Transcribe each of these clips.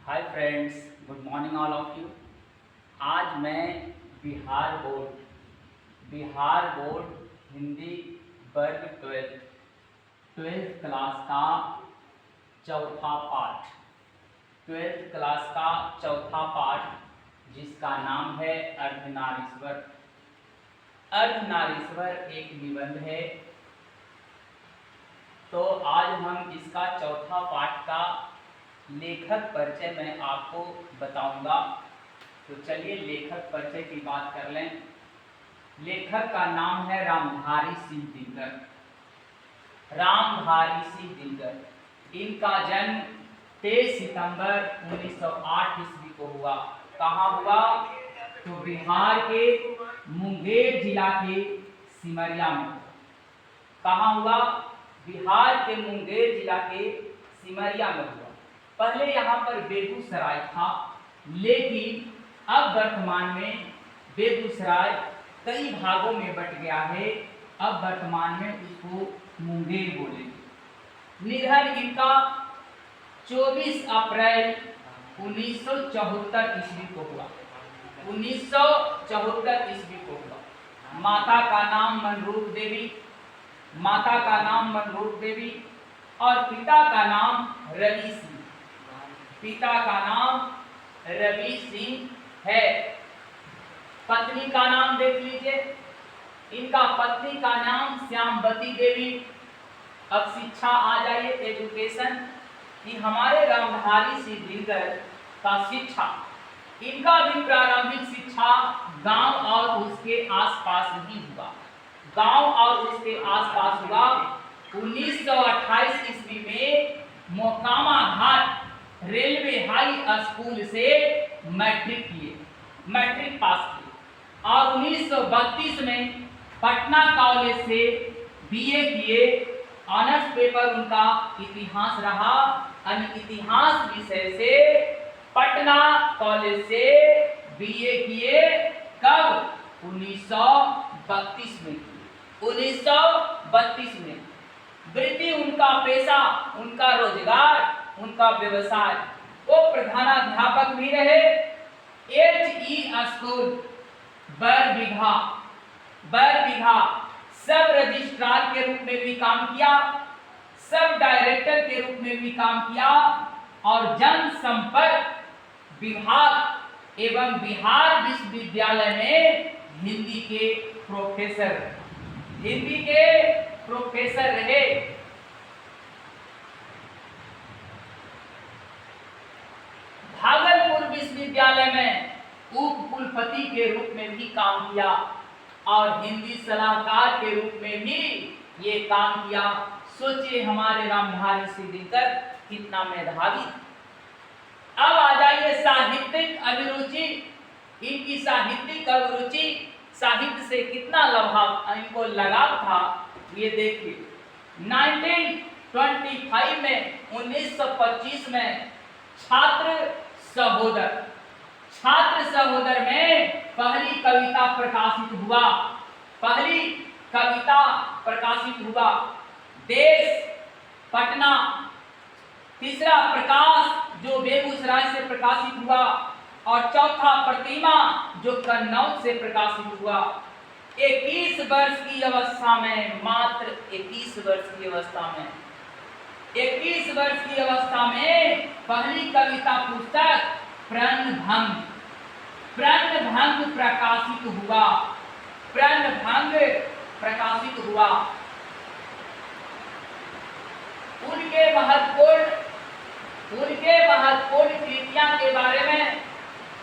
Hi friends, good morning all of you. आज मैं Bihar board Hindi वर्ग ट्वेल्थ क्लास का चौथा पाठ जिसका नाम है अर्धनारीश्वर। अर्धनारीश्वर एक निबंध है। तो आज हम इसका चौथा पाठ का लेखक परिचय मैं आपको बताऊंगा। तो चलिए लेखक परिचय की बात कर लें। लेखक का नाम है रामधारी सिंह दिनकर। इनका जन्म 23 सितंबर 1908 ईस्वी को हुआ। कहाँ हुआ? तो बिहार के मुंगेर जिला के सिमरिया में। कहाँ हुआ? बिहार के मुंगेर जिला के सिमरिया में हुआ। पहले यहाँ पर बेगूसराय था, लेकिन अब वर्तमान में बेगूसराय कई भागों में बट गया है। अब वर्तमान में उसको मुंगेर बोलेंगे। निधन इनका 24 अप्रैल 1974 ईस्वी को हुआ। 1974 ईस्वी को हुआ। माता का नाम मनरूप देवी और पिता का नाम रवि सिंह है। पत्नी का नाम देख लीजिए। इनका पत्नी का नाम श्यामवती देवी। अब शिक्षा आ जाइए, एजुकेशन कि हमारे रामधारी सिंह दिनकर का शिक्षा, इनका भी प्रारंभिक शिक्षा गांव और उसके आसपास नहीं हुआ। गांव और उसके आसपास हुआ। 1928 ईस्वी में मोकामा घाट रेलवे हाई स्कूल से मैट्रिक पास किए और 1932 में पटना कॉलेज से बीए किए। ऑनर्स पेपर उनका इतिहास रहा। इतिहास विषय से पटना कॉलेज से बीए किए। कब? 1932 में किए। 1932 में। वृत्ति उनका पेशा, उनका रोजगार, उनका व्यवसाय। वो प्रधानाध्यापक भी रहे। HE स्कूल बरबीघा सब रजिस्ट्रार के रूप में भी काम किया, सब डायरेक्टर के रूप में भी काम किया और जनसंपर्क विभाग एवं बिहार विश्वविद्यालय में हिंदी के प्रोफेसर रहे। भागलपुर विश्वविद्यालय में उप कुलपति के रूप में भी काम किया और हिंदी सलाहकार के रूप में भी ये काम किया। सोचिए हमारे रामधारी सिंह दिनकर कितना मेधावी। अब आ जाइए साहित्यिक अभिरुचि। इनकी साहित्यिक अभिरुचि, साहित्य से कितना इनको लगाव था, ये देखिए। 1925 में 1925 में छात्र सहोदर में पहली कविता प्रकाशित हुआ। देश पटना। तीसरा प्रकाश जो बेगूसराय से प्रकाशित हुआ और चौथा प्रतिमा जो कन्नौज से प्रकाशित हुआ। 21 वर्ष की अवस्था में, मात्र 21 वर्ष की अवस्था में 21 वर्ष की अवस्था में पहली कविता पुस्तक प्रणभंग प्रकाशित हुआ। उनके महत्वपूर्ण कृतियां के बारे में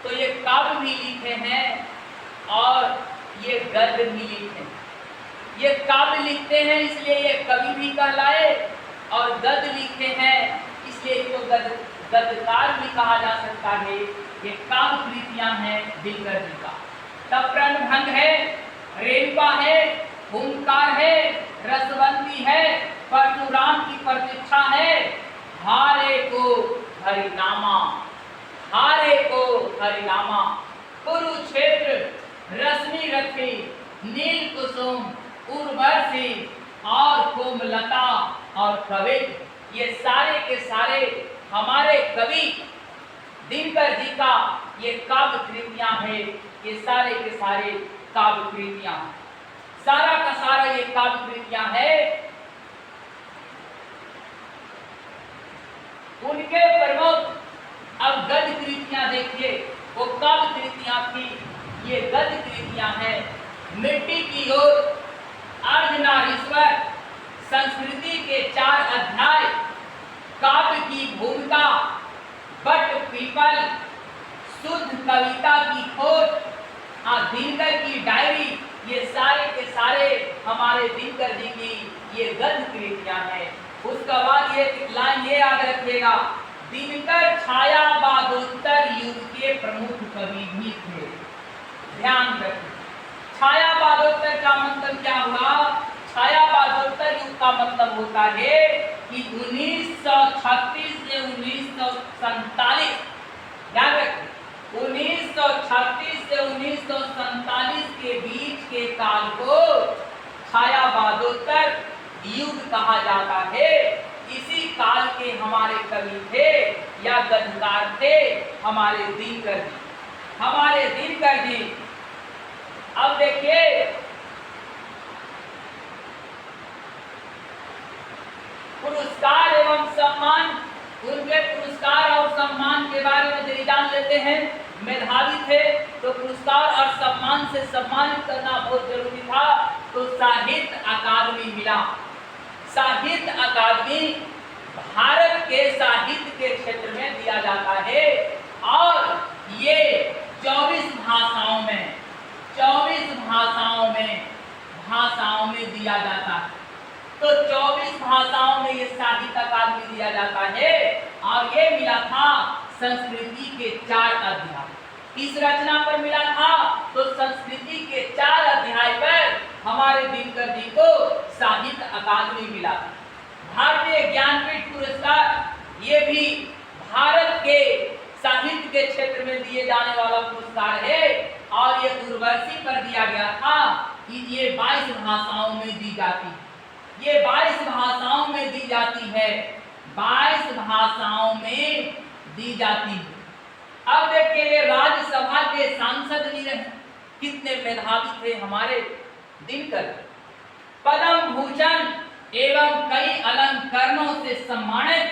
तो ये काव्य भी लिखे हैं और ये गद्य भी लिखे। ये काव्य लिखते हैं इसलिए ये कवि भी कहलाए और गद्य लिखे हैं इसलिए इनको गद्यकार भी कहा जा सकता है। ये काव्य कृतियां हैं दिनकर जी का। तब प्रणभंग है, रेणुका है, ओंकार है, रसवंती है, परशुराम की प्रतीक्षा है, हारे को हरिनामा, कुरुक्षेत्र, रश्मि रथी, नील कुसुम, उर्वशी और कोमलता और कवित, ये सारे के सारे हमारे कवि दिनकर जी का ये काव्य कृतियां है, ये सारे के सारे काव्य कृतियां, सारा का सारा ये काव्य कृतियां है। उनके प्रमुख अब गद्य कृतियां देखिए, वो काव्य कृतियां थी, ये गद्य कृतियां हैं। मिट्टी की ओर, अर्धनारीश्वर, संस्कृति के 4 अध्याय, काव्य की भूमिका, बट पीपल, शुद्ध कविता की खोज, दिनकर की डायरी, ये सारे के सारे हमारे दिनकर जी की ये गद्य कृतियां हैं। उसका बाद ये लाइन ये याद रखिएगा, दिनकर छायावादोत्तर युग के प्रमुख कवि भी थे। ध्यान रखिए, छायावादोत्तर का मतलब क्या हुआ? छायावादोत्तर युग का मतलब होता है कि 1936 से 1947, याद रखिए 1936 से 1947 के बीच के काल को छायावादोत्तर युग कहा जाता है। इसी काल के हमारे कवि थे या गद्यकार थे हमारे दिनकर जी, हमारे दिनकर जी। अब देखिए, पुरस्कार एवं सम्मान, उनके पुरस्कार और सम्मान के बारे में जरी जान लेते हैं। मेधावी थे तो पुरस्कार और सम्मान से सम्मानित करना बहुत जरूरी था, तो साहित्य अकादमी मिला। साहित्य अकादमी भारत के साहित्य के क्षेत्र में दिया जाता है और ये 24 भाषाओं में, 24 भाषाओं में दिया जाता है। तो 24 भाषाओं में ये साहित्य अकादमी दिया जाता है और ये मिला था संस्कृति के 4 अध्याय। इस रचना पर मिला था, तो संस्कृति के 4 अध्याय पर हमारे दिनकर जी को साहित्य अकादमी मिला। भारतीय ज्ञानपीठ पुरस्कार ये भी भारत के साहित्य के क्षेत्र में दिए जाने वाला पुरस्कार है और ये दूरदर्शी पर दिया गया था कि ये 22 भाषाओं में दी जाती है। ये 22 भाषाओं में दी जाती है, 22 भाषाओं में दी जाती है। अब देखिए, ये राज्यसभा के सांसद भी रहे, कितने मेधावी थे हमारे दिनकर। पद्म भूषण एवं कई अलंकरणों से सम्मानित,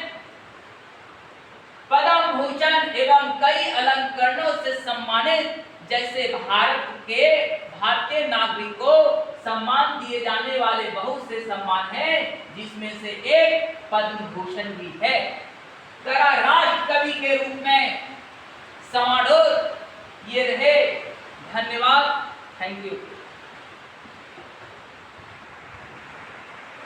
पद्म भूषण एवं कई अलंकरणों से सम्मानित, जैसे भारत के भारतीय नागरिकों सम्मान दिए जाने वाले बहुत से सम्मान हैं, जिसमें से एक पद्म भूषण भी है। करा राष्ट्र कवि के रूप में समाडोर ये रहे। धन्यवाद, थैंक यू।